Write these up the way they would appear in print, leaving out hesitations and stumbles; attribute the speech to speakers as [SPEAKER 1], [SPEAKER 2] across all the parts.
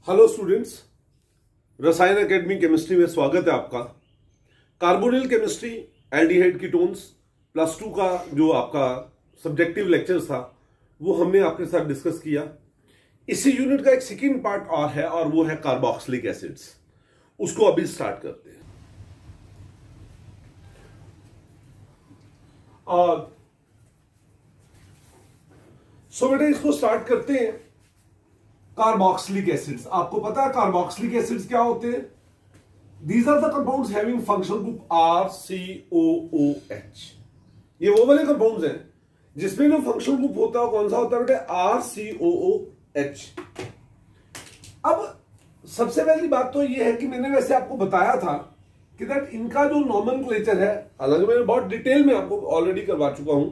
[SPEAKER 1] Hello students, रसायन academy chemistry में स्वागत है आपका। Carbonyl chemistry, aldehyde ketones plus 2 का जो आपका सब्जेक्टिव लेक्चर था वो हमने आपके साथ डिस्कस किया। इसी यूनिट का एक सेकेंड पार्ट और है और वो है कार्बोक्सिलिक एसिड्स। उसको अभी स्टार्ट करते हैं। सो बेटा इसको स्टार्ट करते हैं। कार्बोक्सिलिक एसिड्स, आपको पता है कार्बोक्सिलिक एसिड्स क्या होते हैं? These are the compounds having functional group RCOOH। ये वो वाले कंपाउंड्स हैं जिसमें जो फंक्शनल ग्रुप होता है कौन सा होता है बेटा? RCOOH। अब सबसे पहली बात तो ये है कि मैंने वैसे आपको बताया था कि दैट इनका जो नॉमेनक्लेचर है, हालांकि मैंने बहुत डिटेल में आपको ऑलरेडी करवा चुका हूं,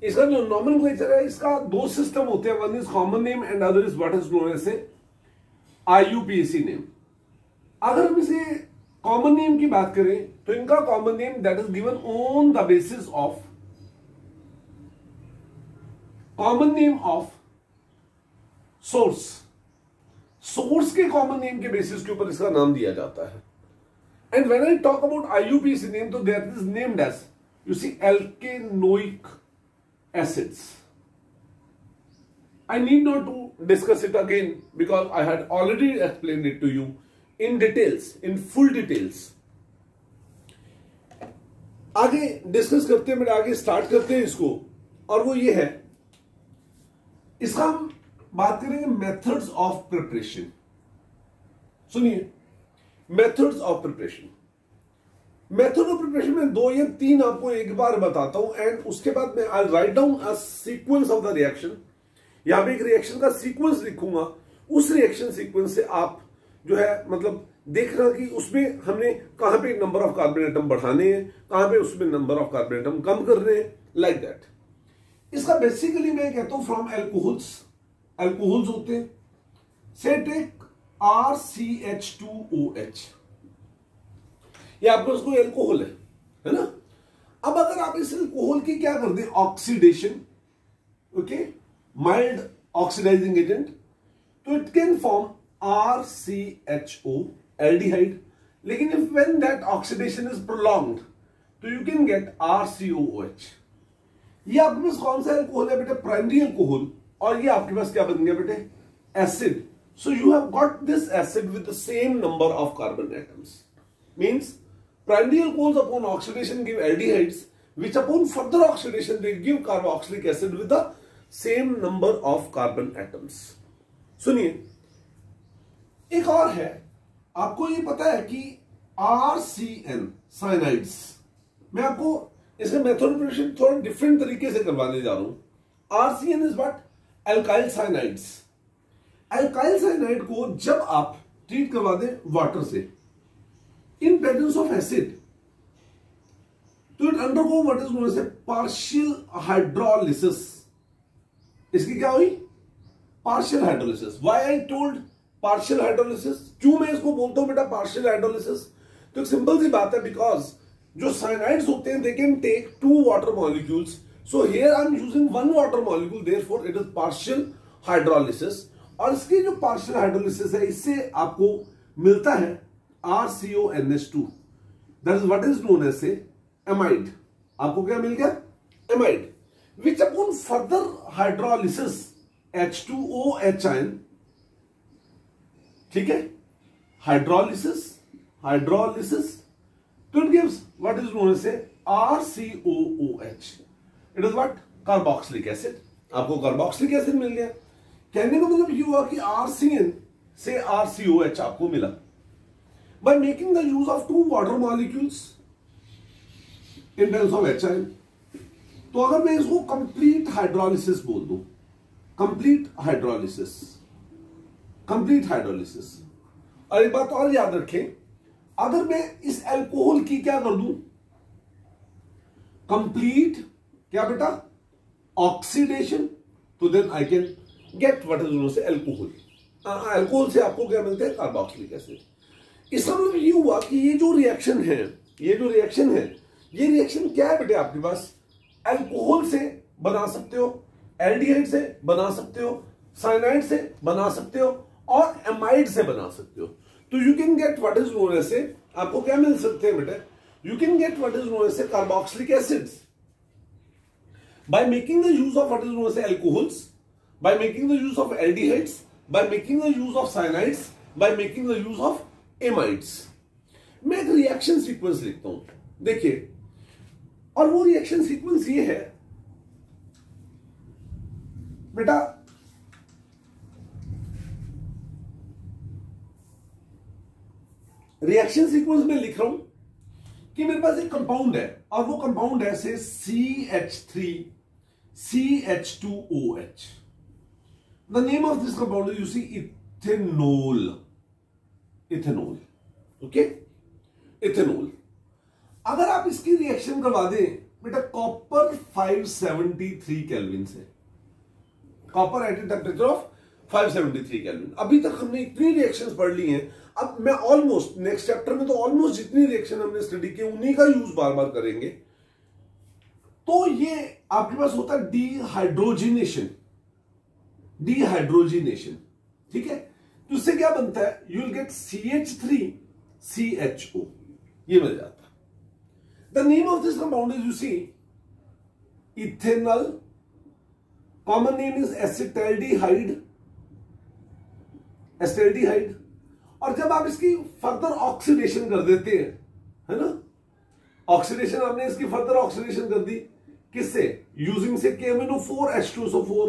[SPEAKER 1] इसका जो नॉमेनक्लेचर है इसका दो सिस्टम होते हैं। One is common name and other is what is known as IUPAC name. अगर हम इसे कॉमन नेम की बात करें तो इनका common name that is given on the basis of common name of source. Source के कॉमन नेम के बेसिस के ऊपर इसका नाम दिया जाता है। And when I talk about IUPAC name तो that is named as you see alkanoic acids. I need not to discuss it again because I had already explained it to you in details, in full details. आगे discuss करते हैं, मेरे आगे start करते हैं इसको, और वो ये है, इसका हम बात करेंगे मेथड्स ऑफ प्रिपरेशन। सुनिए, methods of preparation. Method of preparation में 2 या 3 आपको एक बार बताता हूं एंड उसके बाद मैं I write down a sequence of the reaction. यहां पे एक रिएक्शन का सीक्वेंस लिखूंगा। उस रिएक्शन सीक्वेंस से आप जो है मतलब देखना कि उसमें हमने कहां पे नंबर ऑफ कार्बन एटम बढ़ाने हैं, कहां पे उसमें नंबर ऑफ कार्बन एटम कम करने हैं, लाइक दैट। इसका बेसिकली मैं कहता हूं फ्रॉम एल्कोहल्स होते हैं। से टेक RCH2OH, ये आपको उसको एल्कोहल है ना। अब अगर आप इस एल्कोहल की क्या कर दें, oxidation, okay, mild oxidizing agent, तो it can form RCHO aldehyde. लेकिन if when that oxidation is prolonged तो यू कैन गेट RCOOH। ये आपके पास कौन सा एल्कोहल है बेटे? Primary alcohol. और ये आपके पास क्या बन गया बेटे? Acid. So you have got this acid with the same number of carbon atoms. Means primary alcohols upon oxidation give aldehydes, which upon further oxidation they give carboxylic acid with the same number of carbon atoms. सुनिए, एक और है, आपको ये पता है कि RCN cyanides, मैं आपको इसका मेथड प्रिपरेशन थोड़ा डिफरेंट तरीके से करवाने जा रहा हूं। RCN is what? Alkyl cyanides. Alkyl cyanide को जब आप ट्रीट करवा दें वाटर से in presence of acid, तो it undergo what is known as a partial hydrolysis। इसकी क्या हुई? partial hydrolysis। Why I told partial hydrolysis? क्यों मैं इसको बोलता हूं बेटा partial hydrolysis? तो एक सिंपल सी बात है, बिकॉज जो साइनाइड्स होते हैं they can take 2 water molecules, so here I am using 1 water molecule, therefore it is partial hydrolysis। और इसकी जो partial hydrolysis है इससे आपको मिलता है RCONH2, that is what is known as a amide। आपको क्या मिल गया? amide, which upon further hydrolysis H2OH ion, ठीक है, हाइड्रोलिसिस, तो it gives what is known as a RCOOH। it is what? Carboxylic acid. आपको कार्बोक्सिलिक एसिड मिल गया। कहने का मतलब ये हुआ कि RCN से RCOH आपको मिला by making the use of 2 water molecules in terms of H ion। तो अगर मैं इसको कंप्लीट हाइड्रोलिसिस बोल दूं, कंप्लीट हाइड्रोलिसिस। और एक बात और याद रखें, अगर मैं इस एल्कोहल की क्या कर दूं, कंप्लीट क्या बेटा? ऑक्सीडेशन, तो then I can get what is known as alcohol. Alcohol से आपको क्या मिलता है? Carboxylic acid. इसका मतलब ये हुआ कि ये जो रिएक्शन है, ये रिएक्शन क्या है बेटे? आपके पास एल्कोहल से बना सकते हो, एल्डिहाइड से बना सकते हो, साइनाइड से बना सकते हो, और एमाइड से बना सकते हो। तो you can get what is known as, आपको क्या मिल सकते हैं बेटा, you can get what is known as carboxylic acids by making the use of what is known as alcohols, by making the use of aldehydes, by making the use of cyanides, by making the use of amides। मैं एक reaction sequence लिखता हूं, देखिए, और वो reaction sequence ये है बेटा, रिएक्शन सीक्वेंस में लिख रहा हूं कि मेरे पास एक कंपाउंड है और वो कंपाउंड है से CH3CH2OH। The name of this compound is, you see, ethanol। Ethanol, okay, ethanol. अगर आप इसकी रिएक्शन करवा दें बेटा कॉपर 573 केल्विन से, copper at temperature of 573 kelvin. अभी तक हमने इतनी रिएक्शंस पढ़ ली हैं, अब मैं ऑलमोस्ट नेक्स्ट चैप्टर में तो ऑलमोस्ट जितनी रिएक्शन हमने स्टडी की उन्हीं का यूज बार बार करेंगे। तो ये आपके पास होता है डीहाइड्रोजिनेशन, डीहाइड्रोजिनेशन, ठीक है। तो इससे क्या बनता है, यू विल गेट CH3CHO, ये मिल जाता है। The name of this compound is, you see, ethanol, common name is acetaldehyde, acetaldehyde. और जब आप इसकी फर्दर ऑक्सीडेशन कर देते हैं, है ना, ऑक्सीडेशन आपने इसकी फर्दर ऑक्सीडेशन कर दी किससे, यूजिंग से KMnO4H2SO4,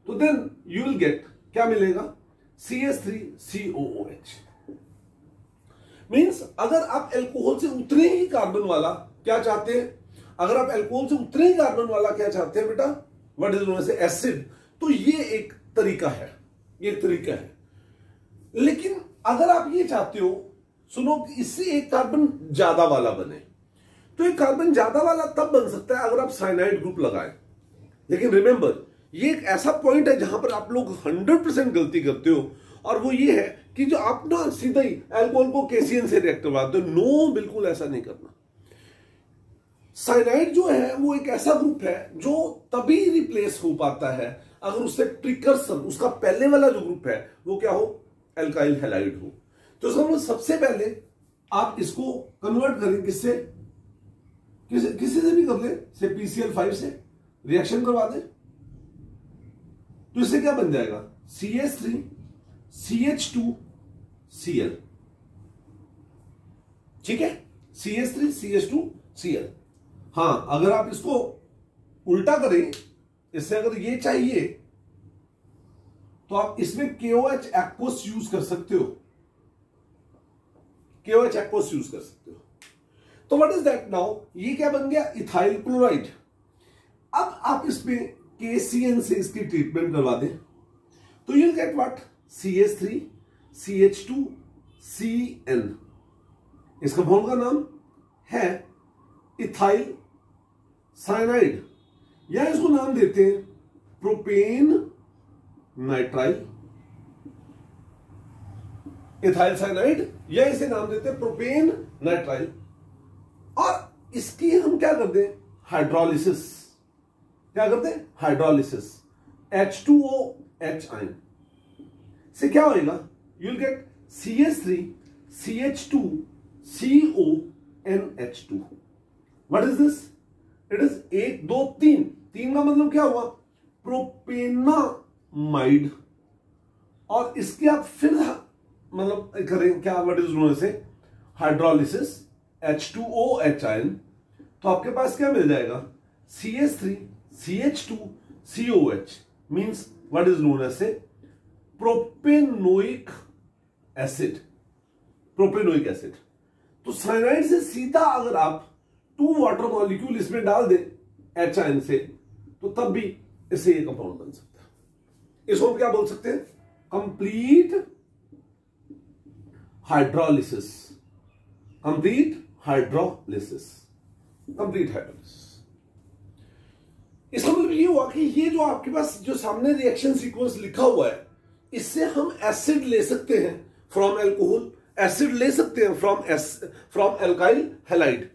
[SPEAKER 1] तो देन यू विल गेट क्या मिलेगा, CH3COOH। मींस अगर आप अल्कोहल से उतने ही कार्बन वाला क्या चाहते हैं, अगर आप अल्कोहल से उतने ही कार्बन वाला क्या चाहते हैं बेटा, what is known as acid, तो ये एक तरीका है, ये एक तरीका है। लेकिन अगर आप ये चाहते हो, सुनो, इससे एक कार्बन ज्यादा वाला बने, तो एक कार्बन ज्यादा वाला तब बन सकता है अगर आप साइनाइड ग्रुप लगाएं। लेकिन रिमेंबर, ये एक ऐसा पॉइंट है जहां पर आप लोग 100% गलती करते हो, और वो ये है कि जो आप ना सीधा ही अल्कोहल को KCN से रिएक्ट करवाते हो। नो, बिल्कुल ऐसा नहीं करना। साइनाइड जो है वो एक ऐसा ग्रुप है जो तभी रिप्लेस हो पाता है अगर उससे प्रिकर्सर, उसका पहले वाला जो ग्रुप है वो क्या हो, एल्काइल हैलाइड हो। तो समझो, सबसे पहले आप इसको कन्वर्ट करें किससे, किसी से भी कर ले, से PCl5 से रिएक्शन करवा दे, तो इससे क्या बन जाएगा, CH3CH2Cl, ठीक है, CH3CH2Cl। हां, अगर आप इसको उल्टा करें, इससे अगर ये चाहिए तो आप इसमें KOH एक्वस यूज कर सकते हो, KOH एक्वस यूज कर सकते हो। तो व्हाट इज दैट नाउ, ये क्या बन गया, इथाइल क्लोराइड। अब आप इसमें KCN से इसकी ट्रीटमेंट करवा दें, तो you will get what, CH3CH2CN। इस कंपाउंड का नाम है इथाइल साइनाइड, या इसको नाम देते हैं प्रोपेन नाइट्राइल, इथाइल साइनाइड, या इसे नाम देते हैं प्रोपेन नाइट्राइल। और इसकी हम क्या करते हैं, हाइड्रोलिसिस, क्या करते हैं, हाइड्रोलिसिस, H2OH आयन से क्या होगा, you will gate CH3CH2CONH2। What is this, it is 1 2 3, 3 का मतलब क्या हुआ, प्रोपेनामाइड। और इसके आप फिर मतलब करें क्या, what is known as hydrolysis, H2OH ion, तो आपके पास क्या मिल जाएगा, CH3CH2COH, means what is known as propanoic acid, propanoic acid. तो साइनाइड से सीधा अगर आप 2 वाटर मॉलिक्यूल इसमें डाल दें H आयन से, तो तब भी इससे ये कंपाउंड बन सकता है। इसको हम क्या बोल सकते हैं, complete hydrolysis, complete hydrolysis, complete hydrolysis. इसका मतलब ये हुआ कि ये जो आपके पास जो सामने रिएक्शन सीक्वेंस लिखा हुआ है, इससे हम एसिड ले सकते हैं फ्रॉम अल्कोहल, एसिड ले सकते हैं फ्रॉम एल्काइल हैलाइड,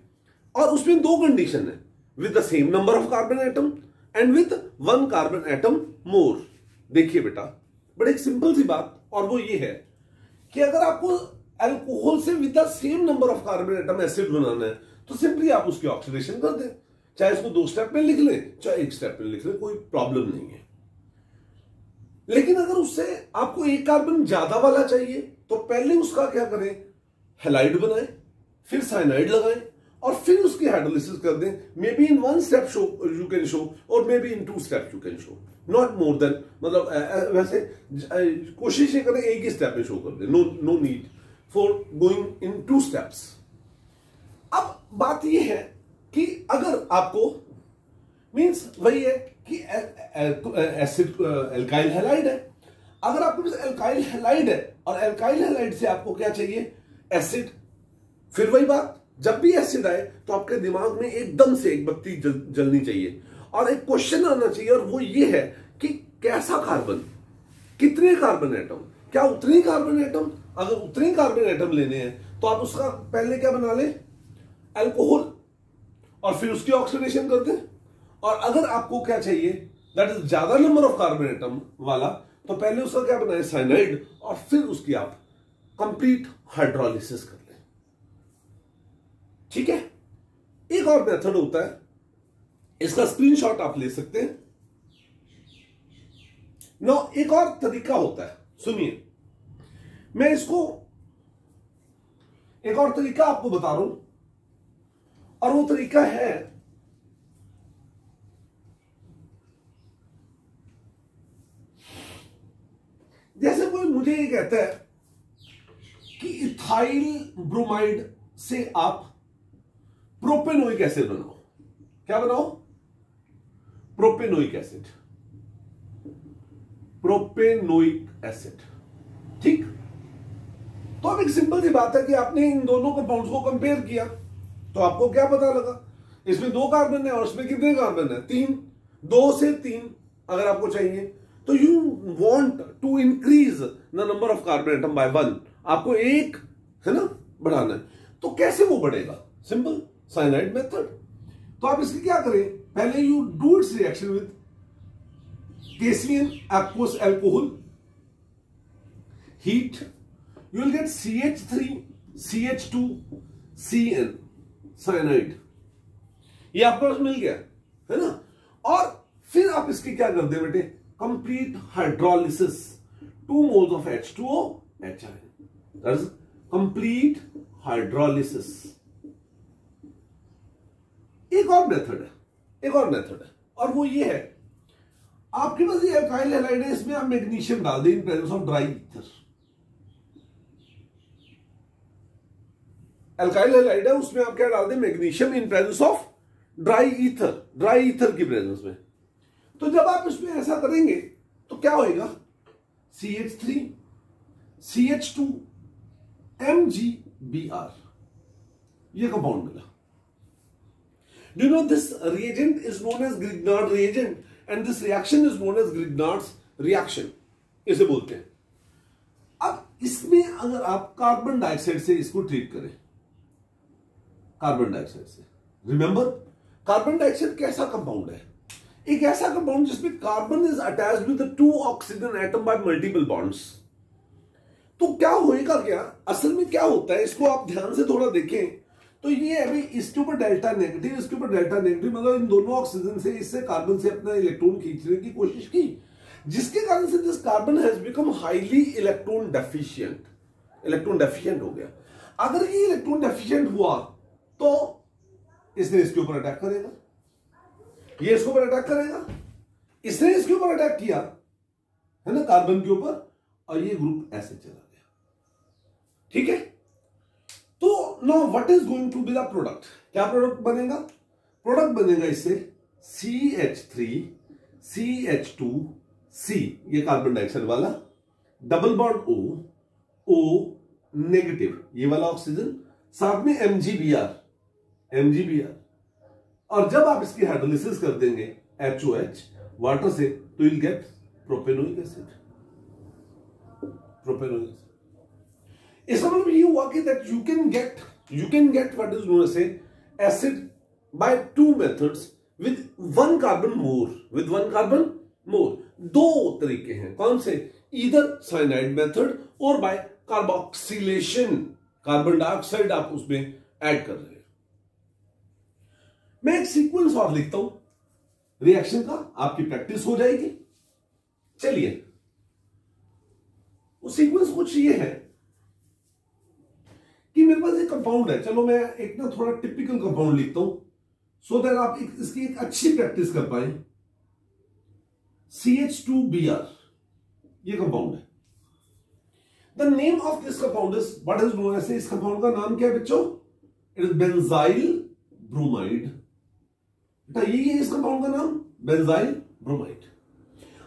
[SPEAKER 1] और उसमें 2 कंडीशन है, with the same number of carbon atom and with 1 carbon atom more. देखिए बेटा, बड़ी एक सिंपल सी बात और वो ये है कि अगर आपको अल्कोहल से with the same number of carbon atom acid बनाना है तो सिंपली आप उसकी ऑक्सीडेशन कर दें, चाहे इसको 2 स्टेप में लिख लें चाहे 1 स्टेप में लिख लें, कोई प्रॉब्लम नहीं है। लेकिन अगर उससे आपको एक कार्बन ज्यादा वाला चाहिए तो पहले उसका क्या करें, हैलाइड बनाएं, फिर साइनाइड लगाएं और फिर उसकी हाइड्रोलिसिस कर दें। मे बी इन 1 step so you can show और मे बी इन 2 step you can show, not more than, मतलब वैसे कोशिश करें एक ही स्टेप में शो कर दें, no need for going in 2 steps. अब बात यह है कि अगर आपको मींस वही है कि एसिड एल्काइल हैलाइड है, अगर आपके पास एल्काइल हैलाइड है और एल्काइल हैलाइड से आपको क्या चाहिए, एसिड, फिर वही बात, जब भी एसिड आए तो आपके दिमाग में एकदम से एक बत्ती जलनी चाहिए और एक क्वेश्चन आना चाहिए और वो ये है कि कैसा कार्बन, कितने कार्बन एटम, क्या उतने कार्बन एटम, अगर उतने कार्बन एटम लेने हैं तो आप उसका पहले क्या बना लें, अल्कोहल, और फिर उसकी ऑक्सीडेशन कर दें। और अगर आपको क्या चाहिए, दैट इज ज्यादा नंबर ऑफ कार्बन एटम वाला, तो पहले उसका क्या बनाए, साइनाइड, और फिर उसकी आप कंप्लीट हाइड्रोलिसिस कर लें। ठीक है। एक और मेथड होता है, इसका स्क्रीनशॉट आप ले सकते हैं। नो, एक और तरीका होता है, सुनिए, मैं इसको एक और तरीका आपको बता रहा हूं और वो तरीका है जैसे कोई मुझे ये कहता है कि इथाइल ब्रोमाइड से आप प्रोपेनोइक एसिड बनाओ। क्या बनाओ, प्रोपेनोइक एसिड, प्रोपेनोइक एसिड। ठीक, तो अब एक सिंपल सी बात है कि आपने इन दोनों कंपाउंड्स को कंपेयर किया तो आपको क्या पता लगा, इसमें 2 कार्बन है और इसमें कितने कार्बन है, 3, 2 से 3 अगर आपको चाहिए तो you want to increase the number of carbon atom by 1, आपको एक है ना बढ़ाना है। तो कैसे वो बढ़ेगा, सिंपल, साइनाइड मेथड। तो आप इसकी क्या करें, पहले you do it's reaction with cation aqueous alcohol, heat, you will get CH3 CH2 CN cyanide, ये आपको पास मिल गया है ना। और फिर आप इसकी क्या कर दे बेटे, complete hydrolysis, 2 moles of H2O HIN, that is complete hydrolysis. एक और मेथड है, एक और मेथड है और वो ये है, आपके पास ये अल्काइल हैलाइड है, इसमें आप मैग्नीशियम डाल दें in presence of dry ether. Alkyl halide है, उसमें आप क्या डाल दें, magnesium in presence of dry ether, dry ether की प्रेजेंस में। तो जब आप इसमें ऐसा करेंगे तो क्या होएगा, CH3 CH2 MgBr, ये कंपाउंड मिला। Do you know this reagent is known as Grignard reagent and this reaction is known as Grignard's reaction, इसे बोलते हैं। अब इसमें अगर आप कार्बन डाइऑक्साइड से इसको ट्रीट करें, कार्बन डाइऑक्साइड से, रिमेंबर कार्बन डाइऑक्साइड कैसा कंपाउंड है, एक ऐसा कंपाउंड जिसमें carbon is attached with 2 oxygen atom by multiple bonds. तो क्या होएगा, क्या असल में क्या होता है, इसको आप ध्यान से थोड़ा देखें तो ये अभी इसके ऊपर डेल्टा नेगेटिव, इसके ऊपर डेल्टा नेगेटिव, मतलब इन दोनों ऑक्सीजन से, इससे कार्बन से अपना इलेक्ट्रॉन खींचने की कोशिश की, जिसके कारण से this carbon has become highly electron deficient हो गया। अगर ये इलेक्ट्रॉन डेफिशिएंट हुआ तो इसने इसके ऊपर अटैक करेगा, ये इसके ऊपर अटैक करेगा, इसने इसके ऊपर अटैक किया है ना कार्बन के ऊपर, और ये ग्रुप ऐसे चला गया। ठीक है, तो now what is going to be the product, क्या प्रोडक्ट बनेगा, प्रोडक्ट बनेगा इससे CH3 CH2C, ये कार्बन डाइऑक्साइड वाला, डबल बॉन्ड O नेगेटिव, ये वाला ऑक्सीजन, साथ में MgBr, और जब आप इसकी हाइड्रोलिसिस कर देंगे HOH वाटर से तो you'll get propanoic acid, propanoic acid. इसका मतलब ये हुआ कि that you can get what is known as acid by 2 methods with 1 carbon more, 2 तरीके हैं, कौन से, ईदर साइनाइड मेथड और बाय कार्बोक्सिलेशन, कार्बन डाइऑक्साइड आप उसमें ऐड कर रहे हैं। मैं एक सीक्वेंस और लिखता हूं रिएक्शन का, आपकी प्रैक्टिस हो जाएगी। चलिए, वो सीक्वेंस कुछ ये है कि मेरे पास एक कंपाउंड है, चलो मैं एक ना थोड़ा टिपिकल कंपाउंड लिखता हूं सो दैट आप इसकी एक अच्छी प्रैक्टिस कर पाए। CH2Br ये कंपाउंड है। The name of this compound is what is known as, इस कंपाउंड का नाम क्या है बच्चों? It is benzyl bromide. बेटा यही है इस कंपाउंड का नाम, बेंजाइल ब्रोमाइड।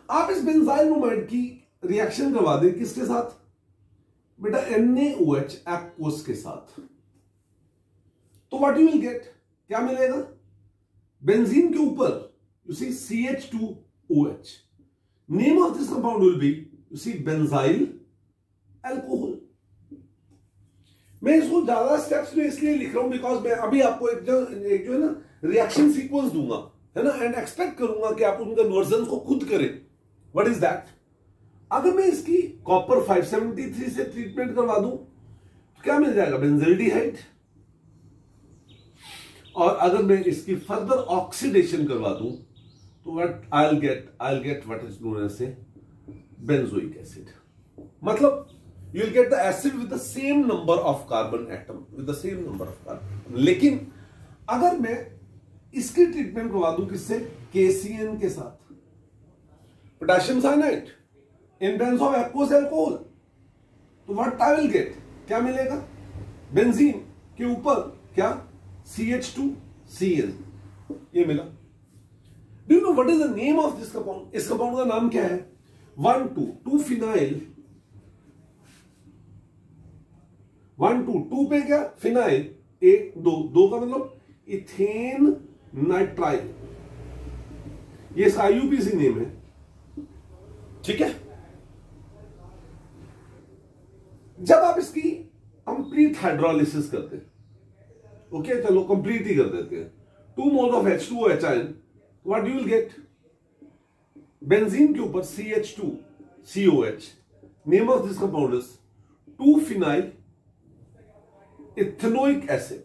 [SPEAKER 1] आप इस बेंजाइल ब्रोमाइड की रिएक्शन करवा दें किसके साथ? बेटा NaOH एक्वस के साथ। तो व्हाट यू विल गेट, क्या मिलेगा? बेंजीन के ऊपर you see CH2OH। Name of this compound will be you see benzyl alcohol. मैं इसको ज्यादा स्टेप्स में इसलिए लिख रहा हूं बिकॉज मैं अभी आपको एक जो है ना रिएक्शन सीक्वेंस दूंगा, है ना, एंड एक्सपेक्ट करूंगा कि आप उन कन्वर्जन को खुद करें। What is that? अगर मैं इसकी कॉपर 573 से ट्रीटमेंट करवा दूं तो क्या मिल जाएगा? बेंजल्डिहाइड। और अगर मैं इसकी फर्दर ऑक्सीडेशन करवा दूं तो what I will get what is known as benzoic acid. मतलब you will get the acid with the same number of carbon atom, with the same number of carbon। लेकिन अगर मैं इसकी ट्रीटमेंट करवा दूं किससे? KCN के साथ, potassium cyanide in Benz of aqueous alcohol, तो व्हाट आई विल गेट, क्या मिलेगा? बेंजीन के ऊपर क्या? CH2Cl ये मिला। Do you know what is the name of this compound? इस कंपाउंड का नाम क्या है? 1,2 फिनाइल 1,2 पे क्या? फिनाइल 1,2 का मतलब इथेन नाइट्राइल। ये इसका IUPAC नेम है, ठीक है। जब आप इसकी कंप्लीट हाइड्रोलिसिस करते हैं, ओके चलो कंप्लीट ही कर देते हैं, 2 mole of H2OH, what you will gate? Benzene के ऊपर CH2COH। Name of this compound is 2 phenyl ethanoic acid,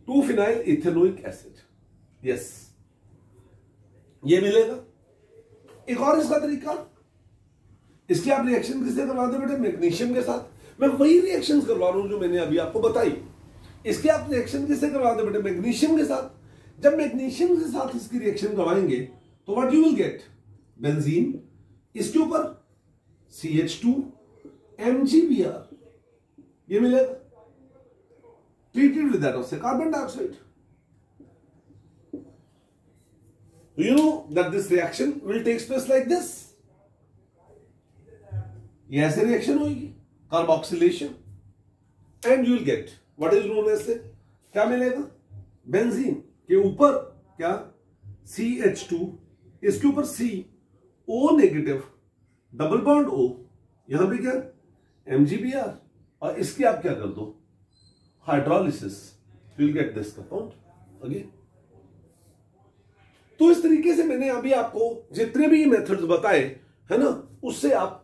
[SPEAKER 1] 2 phenyl ethanoic acid. Yes, ये मिलेगा। एक और इसका तरीका, इसकी आप रिएक्शन किससे करवाते बेटे? मैग्नीशियम के साथ। मैं वही रिएक्शन करवा रहा हूं जो मैंने अभी आपको बताई। इसकी आप रिएक्शन किससे करवाते बेटे? मैग्नीशियम के साथ। जब मैग्नीशियम के साथ इसकी रिएक्शन करवाएंगे तो what you will gate? Benzene, इसके ऊपर CH2MgBr ये मिलेगा, treated with that of carbon dioxide. You know that this reaction will take place like this। ये ऐसे रिएक्शन होगी, carboxylation, and you will get what is known as, क्या मिलेगा? Benzene के ऊपर क्या? CH2, इसके ऊपर CO negative, double bond O, यहां पे क्या? MgBr, और इसकी आप क्या कर दो? Hydrolysis, you will get this compound again. तो इस तरीके से मैंने अभी आपको जितने भी मेथड्स बताए, है ना, उससे आप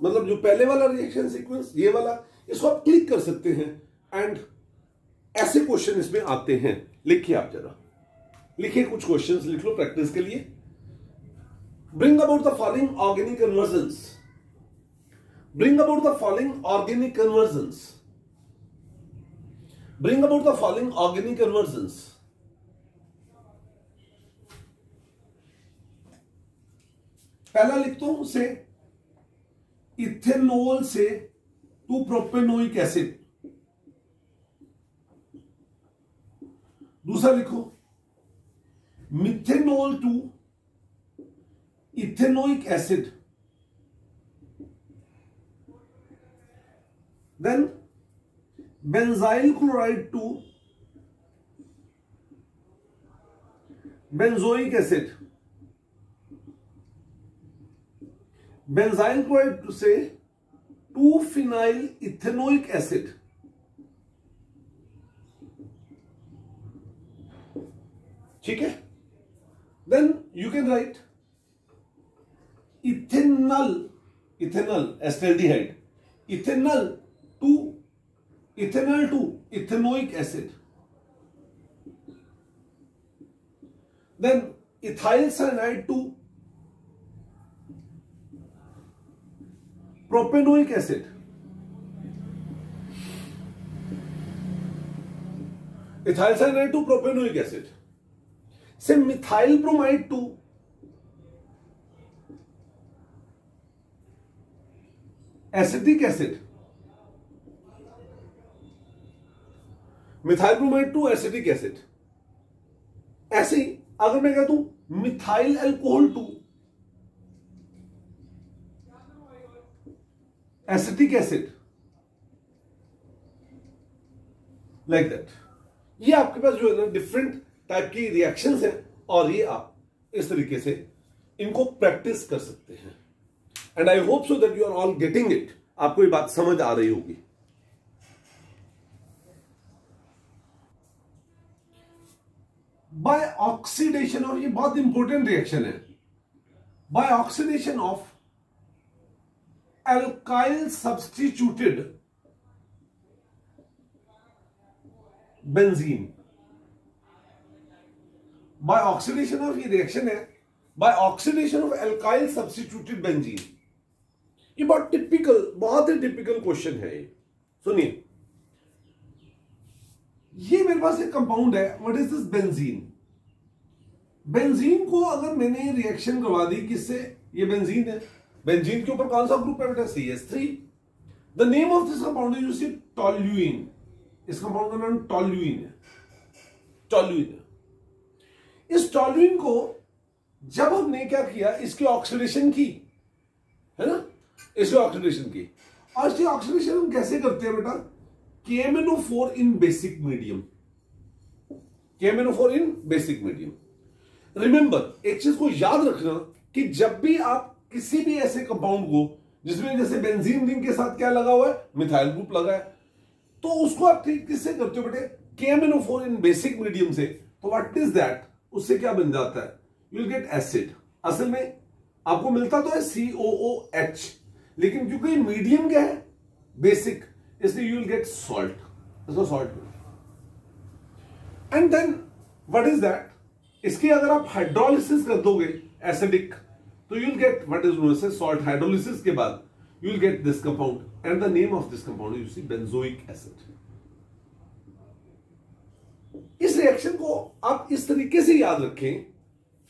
[SPEAKER 1] मतलब जो पहले वाला रिएक्शन सीक्वेंस, ये वाला, इसको आप क्लिक कर सकते हैं एंड ऐसे क्वेश्चन इसमें आते हैं। लिखिए, आप जरा लिखिए, कुछ क्वेश्चंस लिख लो प्रैक्टिस के लिए। Bring about the following organic convergence, bring about the following organic convergence, bring about the following organic convergence. पहला लिखता हूं से इथेनॉल से 2 प्रोपेनोइक एसिड। दूसरा लिखो methanol to ethanoic acid. Then benzyl chloride to benzoic acid. Benzyl chloride से 2 phenyl ethanoic acid. ठीक है, then you can write ethanol ethanal acetaldehyde, ethanal to ethanoic acid, then ethyl cyanide to propanoic acid, ethyl cyanide to propanoic acid, से methyl bromide to acetic acid, methyl bromide to acetic acid. ऐसे ही अगर मैं कहता हूं methyl alcohol to acetic acid, like that, ये आपके पास जो है ना डिफरेंट टाइप की रिएक्शंस हैं, और ये आप इस तरीके से इनको प्रैक्टिस कर सकते हैं। And I hope so that you are all getting it. आपको ये बात समझ आ रही होगी। बाय ऑक्सीडेशन, और ये बहुत इंपॉर्टेंट रिएक्शन है, by oxidation of alkyl substituted benzene, by oxidation of, ये रिएक्शन है by oxidation of alkyl substituted benzene. ये बहुत ही टिपिकल क्वेश्चन है। ये सुनिए, ये मेरे पास एक कंपाउंड है, what is this? Benzene. Benzene को अगर मैंने रिएक्शन करवा दी किससे? ये बेंजीन है, बेंजीन के ऊपर कौन सा ग्रुप है बेटा? CH3। The name of this compound is you see toluene. इस कंपाउंड का नाम टोल्यूइन है, टोल्यूइन है। इस टोल्यूइन को जब हमने क्या किया, इसकी ऑक्सीडेशन की, है ना, इसकी ऑक्सीडेशन की, और इसकी ऑक्सीडेशन हम कैसे करते हैं बेटा? KMnO4 इन बेसिक मीडियम, KMnO4 इन बेसिक मीडियम। रिमेंबर, एक चीज को याद रखना कि जब भी आप किसी भी ऐसे कंपाउंड को जिसमें जैसे बेंजीन रिंग के साथ क्या लगा हुआ है? मिथाइल ग्रुप लगा है, तो उसको आप ठीक किससे करते हो बेटे? KMnO4 इन बेसिक मीडियम से। तो व्हाट इज दैट? उससे क्या बन जाता है? You will gate acid. असल में आपको मिलता तो है COOH, लेकिन क्योंकि मीडियम क्या है? बेसिक, इसलिए यू विल गेट सॉल्ट, इसको salt. And then what is that? इसकी अगर आप हाइड्रोलिसिस कर दोगे एसिडिक, तो you will get what is known as salt. Hydrolysis के बाद you will get this compound, and the name of this compound you see benzoic acid. इस reaction को आप इस तरीके से याद रखें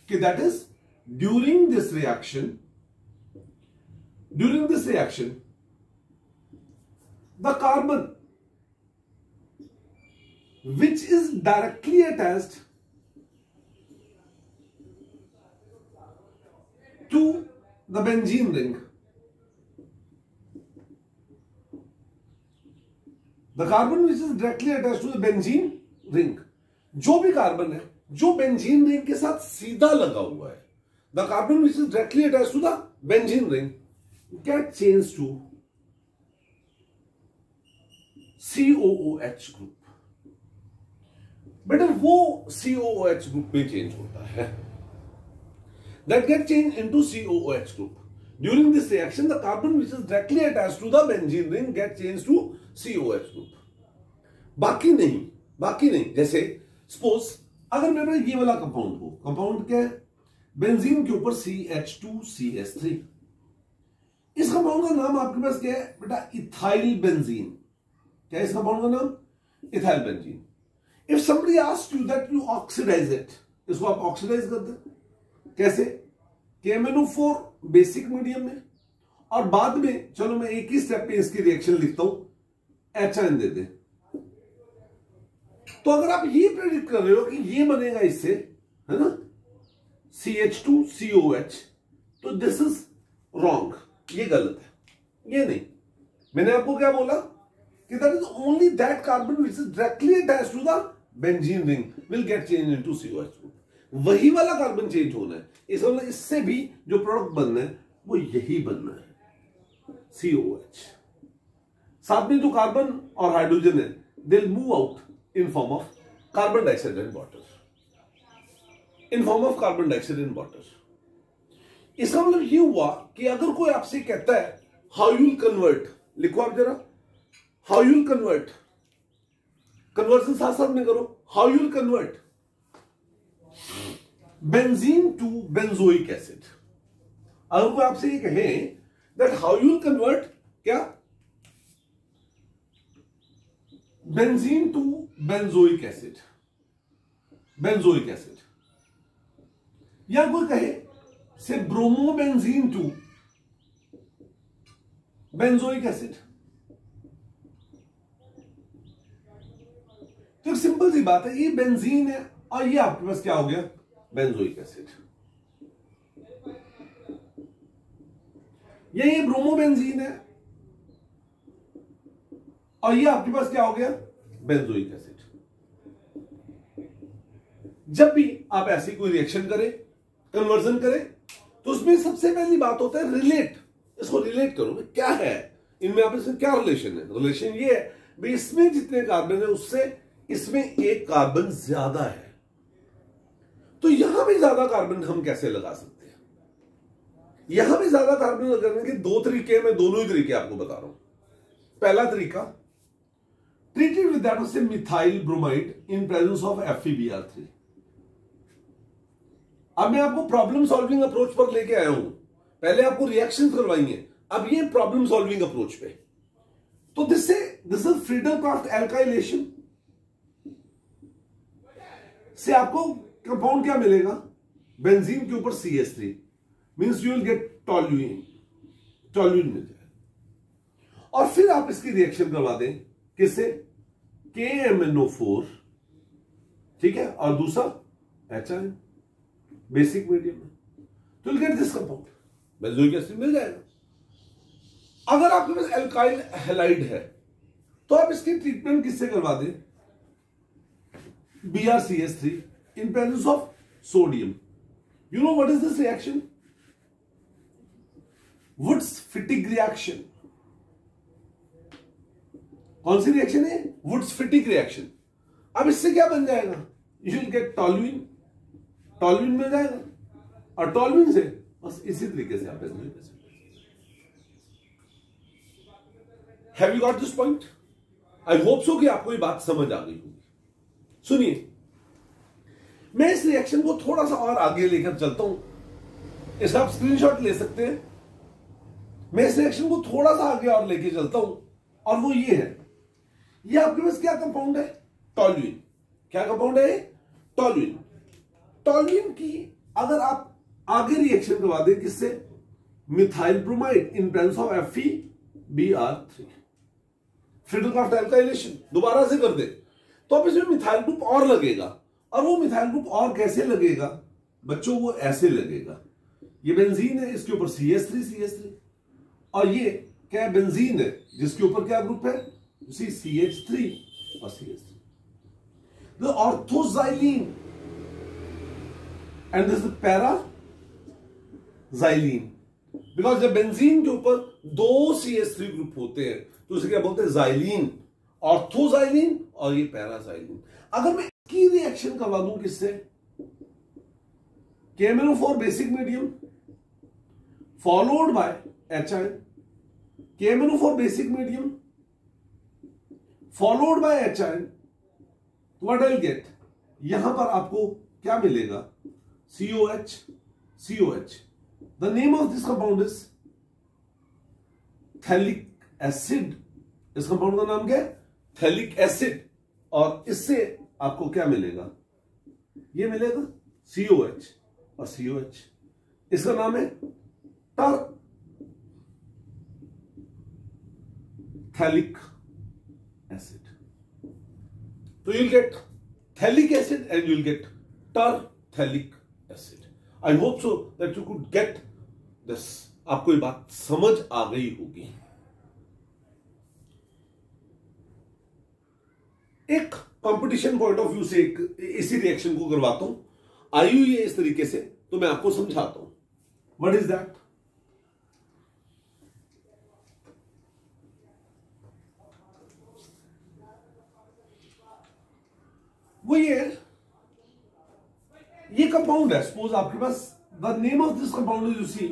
[SPEAKER 1] कि that is during this reaction the carbon which is directly attached to the benzene ring, the carbon which is directly attached to the benzene ring, जो भी कार्बन है जो बेंजीन रिंग के साथ सीधा लगा हुआ है, the carbon which is directly attached to the benzene ring get changed to COOH group. बेटा वो COOH ग्रुप में चेंज होता है, that get changed into COOH group. During this reaction, the carbon which is directly attached to the benzene ring get changed to COH group. बाकी नहीं। जैसे suppose अगर मेरे पास ये वाला कंपाउंड हो, कंपाउंड क्या है? बेंजीन के ऊपर CH2CH3। इस कंपाउंड का नाम आपके पास क्या है बेटा? Ethyl benzene. क्या है इस कंपाउंड का नाम? Ethyl benzene. If somebody asks you that you oxidise it, इसको आप ऑक्सीडाइज कर दे। कैसे? KMnO4 बेसिक मीडियम में, और बाद में चलो मैं एक ही स्टेप पे इसकी रिएक्शन लिखता हूं, HN दे दे। तो अगर आप ये प्रेडिक्ट कर रहे हो कि ये बनेगा इससे, है ना, CH2COH, तो दिस इज रॉन्ग, ये गलत है, ये नहीं। मैंने आपको क्या बोला कि that is only that carbon which is directly attached to the benzene ring will get change into COH group. वही वाला कार्बन चेंज होना है, इससे भी जो प्रोडक्ट बनना है वो यही बनना है, COH। साथ में जो कार्बन और हाइड्रोजन है, they will move out in form of carbon dioxide and water, इसका मतलब ये हुआ कि अगर कोई आपसे कहता है हाउ यूल कन्वर्ट, लिखो आप जरा, हाउ यूल कन्वर्ट, कन्वर्जन साथ साथ में करो, how you'll convert benzene to benzoic acid. अगर कोई आपसे ये कहे दैट हाउ यूल कन्वर्ट क्या, benzene to benzoic acid, benzoic acid, या कोई कहे से ब्रोमोबेंजीन टू बेंजोइक एसिड, तो एक सिंपल सी बात है, ये बेंजीन है और ये आपके पास क्या हो गया, बेंजोइक एसिड, ये ब्रोमोबेंजीन है और ये आपके पास क्या हो गया, बेंजोइक एसिड। जब भी आप ऐसी कोई रिएक्शन करें, कन्वर्जन करें, तो उसमें सबसे पहली बात होता है रिलेट, इसको रिलेट करो क्या है इनमें, आप इसमें क्या रिलेशन है, रिलेशन ये है भाई इसमें जितने कार्बन है उससे इसमें एक कार्बन ज्यादा है, तो यहां भी ज्यादा कार्बन हम कैसे लगा सकते हैं। यहां भी ज्यादा कार्बन लगाने के दो तरीके, मैं दोनों ही तरीके आपको बता रहा हूं। पहला तरीका, ट्रीटेड विद दैट से methyl bromide in presence of FeBr3। अब मैं आपको प्रॉब्लम सॉल्विंग अप्रोच पर लेके आया हूं, पहले आपको रिएक्शन करवाई है, अब ये प्रॉब्लम सॉल्विंग अप्रोच पे। तो दिस इज फ्रीडल-क्राफ्ट एल्काइलेशन से आपको कंपाउंड क्या मिलेगा, बेंजीन के ऊपर CH3, means you will get toluene, toluene मिल जाएगा। और फिर आप इसकी रिएक्शन करवा दें किससे, KMnO4, ठीक है, और दूसरा HI बेसिक मीडियम में, तो will get this compound, benzoic acid मिल जाएगा। अगर आपके पास एल्काइल हैलाइड है तो आप इसकी ट्रीटमेंट किससे करवा दें, BrCH3 in presence of sodium. You know what is this reaction? Wurtz-Fittig reaction. कौन सी रिएक्शन है, Wurtz-Fittig reaction। अब इससे क्या बन जाएगा, you will get toluene, toluene मिल जाएगा, और toluene से बस इसी तरीके से आप benzoic acid. Have you got this point? I hope so कि आपको ये बात समझ आ गई होगी। सुनिए, मैं इस रिएक्शन को थोड़ा सा और आगे लेकर चलता हूं, इसका आप स्क्रीनशॉट ले सकते हैं। मैं इस रिएक्शन को थोड़ा सा आगे और लेके चलता हूं, और वो ये है, ये आपके पास क्या कंपाउंड है, टॉल्यूइन। क्या कंपाउंड है, टॉल्यूइन। टॉल्यूइन की अगर आप आगे रिएक्शन करवा दें किससे, methyl bromide in presence of FeBr3, Friedel-Crafts alkylation दोबारा से कर दे, तो अब इसमें मिथाइल ग्रुप और लगेगा, और वो मिथाइल ग्रुप और कैसे लगेगा बच्चों, वो ऐसे लगेगा, ये बेंजीन है, इसके ऊपर CH3, और ये क्या बेंजीन है जिसके ऊपर क्या ग्रुप है, CH3 और CH3, the ortho xylene and this para xylene, because जब बेंजीन के ऊपर दो CH3 ग्रुप होते हैं तो उसे क्या बोलते हैं, जाइलीन, ऑर्थोजाइलीन और ये पैराजाइलीन। अगर मैं की रिएक्शन करवा दूं किससे, KMnO4 basic medium followed by HI, KMnO4 basic medium followed by HI, what I will gate, यहां पर आपको क्या मिलेगा, COH। The name of this compound is phthalic acid. इस कंपाउंड का नाम क्या है, थैलिक एसिड, और इससे आपको क्या मिलेगा, ये मिलेगा COH और COH, इसका नाम है टर थैलिक एसिड। तो you'll get thalic acid and you'll get terthalic acid. I hope so that you could get this. आपको ये बात समझ आ गई होगी। एक कंपटीशन पॉइंट ऑफ व्यू से इसी रिएक्शन को करवाता हूं, आई हुई है इस तरीके से, तो मैं आपको समझाता हूं। व्हाट इज दैट, वो ये कंपाउंड है, सपोज आपके पास the name of this compound is, you see,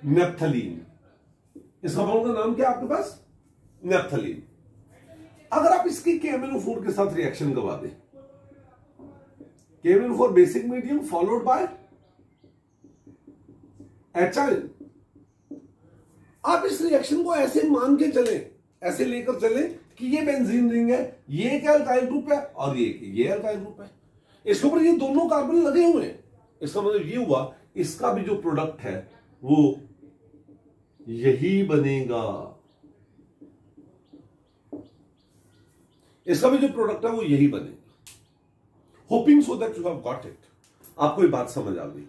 [SPEAKER 1] naphthalene. इस कंपाउंड का नाम क्या है आपके पास? नेप्थलीन। अगर आप इसकी KMnO4 के साथ रिएक्शन करवा दें, KMnO4 basic medium followed by HIN, आप इस रिएक्शन को ऐसे मान के चलें, ऐसे लेकर चलें कि ये बेंजीन रिंग है, ये एक अल्काइल ग्रुप है और ये अल्काइल ग्रुप है, इसके ऊपर ये दोनों कार्बन लगे हुए हैं। इसका मतलब ये हुआ इसका भी जो प्रोडक्ट है वो यही बनेगा, इसका भी जो प्रोडक्ट है वो यही बनेगा। Hopping so that you have got it. आपको ये बात समझ आ गई।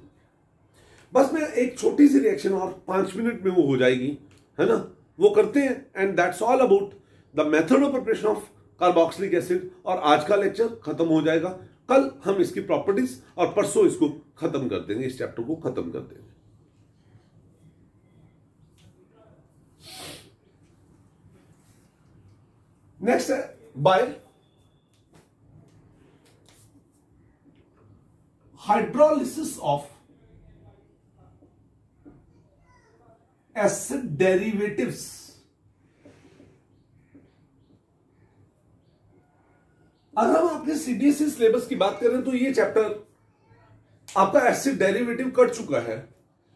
[SPEAKER 1] बस मैं एक छोटी सी रिएक्शन और 5 मिनट में वो हो जाएगी, है ना, वो करते हैं। And that's all about the method of preparation of carboxylic acid. और आज का लेक्चर खत्म हो जाएगा। कल हम इसकी प्रॉपर्टीज और परसों इसको खत्म कर देंगे, इस चैप्टर को खत्म कर देंगे। नेक्स्ट है bye hydrolysis of acid derivatives. अगर हम अपने सीबीएसई सिलेबस की बात करें तो ये चैप्टर आपका एसिड डेरिवेटिव कट चुका है,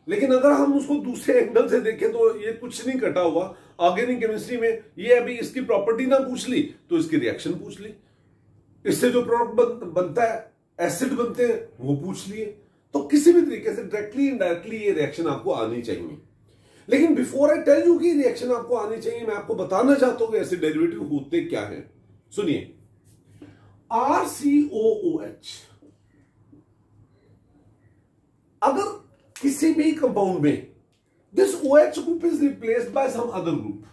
[SPEAKER 1] लेकिन अगर हम उसको दूसरे एंगल से देखें तो ये कुछ नहीं कटा हुआ। ऑर्गेनिक केमिस्ट्री में ये अभी इसकी प्रॉपर्टी ना पूछ ली तो इसकी रिएक्शन पूछ ली, इससे जो प्रोडक्ट बनता है, एसिड बनते हैं, वो पूछ लिए। तो किसी भी तरीके से डायरेक्टली इनडायरेक्टली ये रिएक्शन आपको आनी चाहिए। लेकिन बिफोर आई टेल यू कि रिएक्शन आपको आनी चाहिए, मैं आपको बताना चाहता हूं कि एसिड डेरिवेटिव होते क्या है। सुनिए, RCOOH अगर किसी भी कंपाउंड में this OH group is replaced by some other group,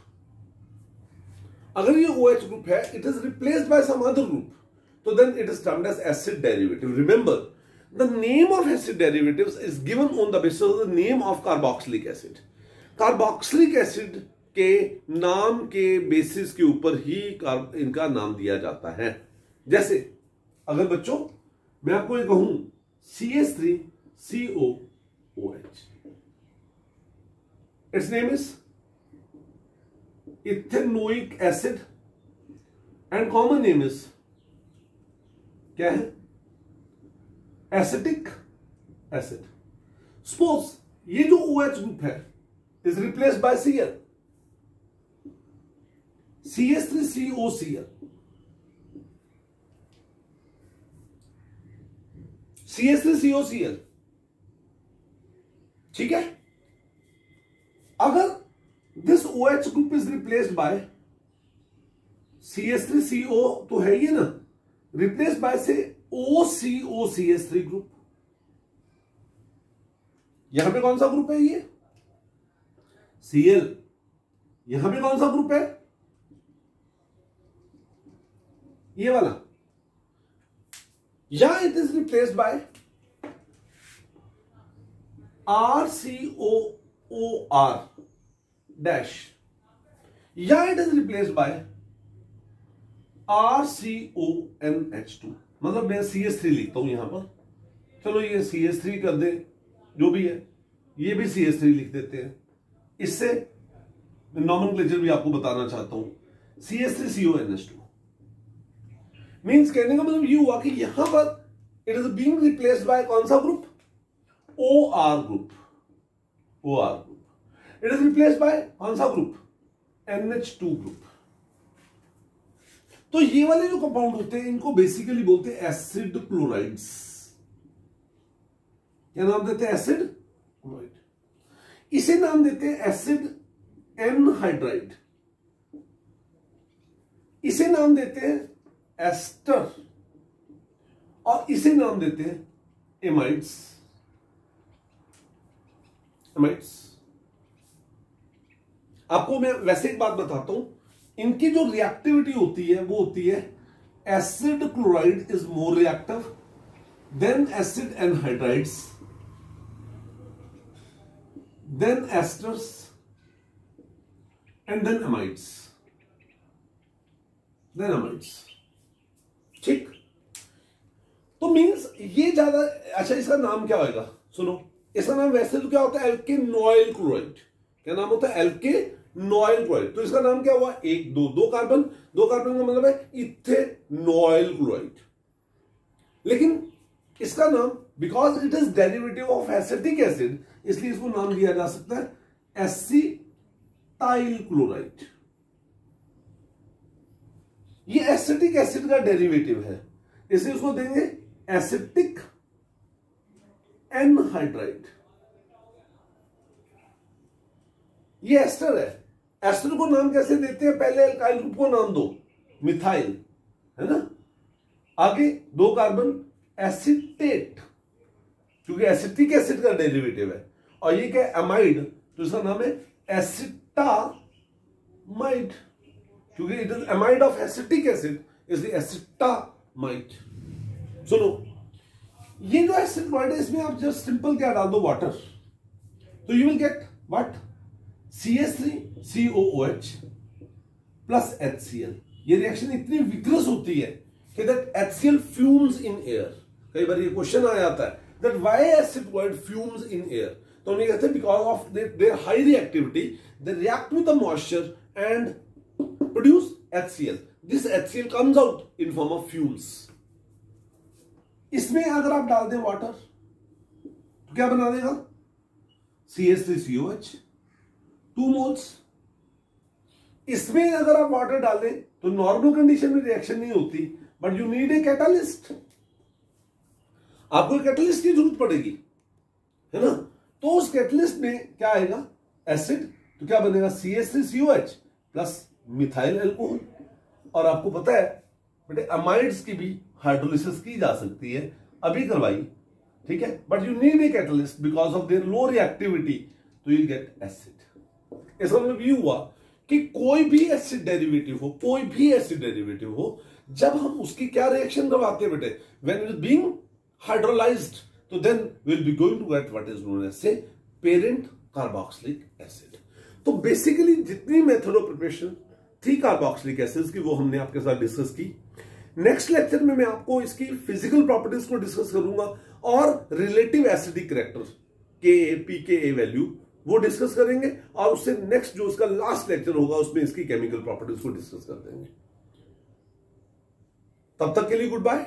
[SPEAKER 1] अगर ये OH ग्रुप है, it is replaced by some other group, तो then it is termed as acid derivative. Remember, the name of acid derivatives is given on the basis of the name of carboxylic acid. Carboxylic acid के नाम के basis के ऊपर ही इनका नाम दिया जाता है। जैसे अगर बच्चों मैं आपको ये कहूं CH3COOH, it's name is ethanoic acid and common name is क्या है? Acetic acid. सपोज ये जो OH ग्रुप है is replaced bye Cl, CH3COCl, CH3COCl, ठीक है। अगर this OH group is replaced bye CH3CO, तो है ये ना, रिप्लेस्ड बाय से OCOCH3 ग्रुप। यहां पे कौन सा ग्रुप है? ये Cl। यहां पे कौन सा ग्रुप है? ये वाला। या it is replaced by RCOOR dash, या it is replaced by RCONH2। मतलब मैं CH3 लिखता हूं यहां पर, चलो ये CH3 कर दे, जो भी है, ये भी CH3 लिख देते हैं। इससे नॉमेनक्लेचर भी आपको बताना चाहता हूं, CH3CONH2 मींस कहने का मतलब ये हुआ कि यहां पर it is being replaced by कौन सा group? OR group. OR group it is replaced bye कौन सा ग्रुप? NH2 group. तो ये वाले जो कंपाउंड होते हैं इनको बेसिकली बोलते हैं एसिड क्लोराइड्स। क्या नाम देते हैं? Acid chloride. इसे नाम देते हैं एसिड एनहाइड्राइड, इसे नाम देते हैं एस्टर, और इसे नाम देते हैं एमाइड्स। एमाइड्स। आपको मैं वैसे एक बात बताता हूं, इनकी जो रिएक्टिविटी होती है वो होती है acid chloride is more reactive than acid anhydrides, then esters and then amides. ठीक। तो मींस ये ज्यादा अच्छा, इसका नाम क्या होगा सुनो, इसका नाम वैसे तो क्या होता है, एल्केनॉइल क्लोराइड। क्या नाम होता है, एल्केनॉइल क्लोराइड। तो इसका नाम क्या हुआ, एक दो कार्बन, दो कार्बन का मतलब है इथेनॉइल क्लोराइड। लेकिन इसका नाम because it is derivative of acetic acid, इसलिए इसको नाम दिया जा सकता है एसिटाइल क्लोराइड। ये एसिटिक एसिड का डेरिवेटिव है, इसलिए उसको देंगे एसिटिक एनहाइड्राइड। ये एस्टर है, एस्टर को नाम कैसे देते हैं, पहले एल्काइल ग्रुप को नाम दो, मिथाइल, है ना। आगे दो कार्बन एसिटेट, क्योंकि एसिटिक एसिड का डेरिवेटिव है। और ये क्या है, अमाइड, तो इसका नाम है एसिटामाइड, क्योंकि it is amide of acetic acid, इसलिए एसिटामाइड। सुनो, ये जो एसिड वर्ड है, इसमें आप जस्ट सिंपल क्या डाल दो, वाटर, तो you will get what, CH3COOH plus HCl। ये रिएक्शन इतनी विग्रस होती है कि that HCl fumes in air. कई बार ये क्वेश्चन आ जाता है that why acid word fumes in air, तो उन्हें कहते हैं because of their high reactivity they react with the moisture and produce HCl। This HCl comes out in form of fumes. इसमें अगर आप डाल दें वाटर तो क्या बना देगा, CH3COH 2 मोल्स। इसमें अगर आप वाटर डाल दें तो नॉर्मल कंडीशन में रिएक्शन नहीं होती, but you need a catalyst, आपको कैटलिस्ट की जरूरत पड़ेगी, है ना। तो उस कैटलिस्ट में क्या आएगा, एसिड, तो क्या बनेगा, CH3COH प्लस मिथाइल अल्कोहल। और आपको पता है बेटे, अमाइड्स की भी हाइड्रोलिसिस की जा सकती है, अभी करवाई, ठीक है, but you need a catalyst because of their low reactivity, तो यू गेट एसिड। इसका मतलब ये हुआ कि कोई भी एसिड डेरिवेटिव हो, कोई भी एसिड डेरिवेटिव हो, जब हम उसकी क्या रिएक्शन करवाते हैं बेटे, when it is being hydrolyzed, तो then will be going to get what is known as say parent carboxylic acid. तो बेसिकली जितनी मेथड ऑफ प्रिपरेशन थी कार्बोक्सिलिक एसिड्स की, वो हमने आपके साथ डिस्कस की। नेक्स्ट लेक्चर में मैं आपको इसकी फिजिकल प्रॉपर्टीज को डिस्कस करूंगा और relative acidic character Ka, pKa value वो डिस्कस करेंगे, और उससे नेक्स्ट जो उसका लास्ट लेक्चर होगा उसमें इसकी केमिकल प्रॉपर्टीज को डिस्कस कर देंगे। तब तक के लिए गुड बाय।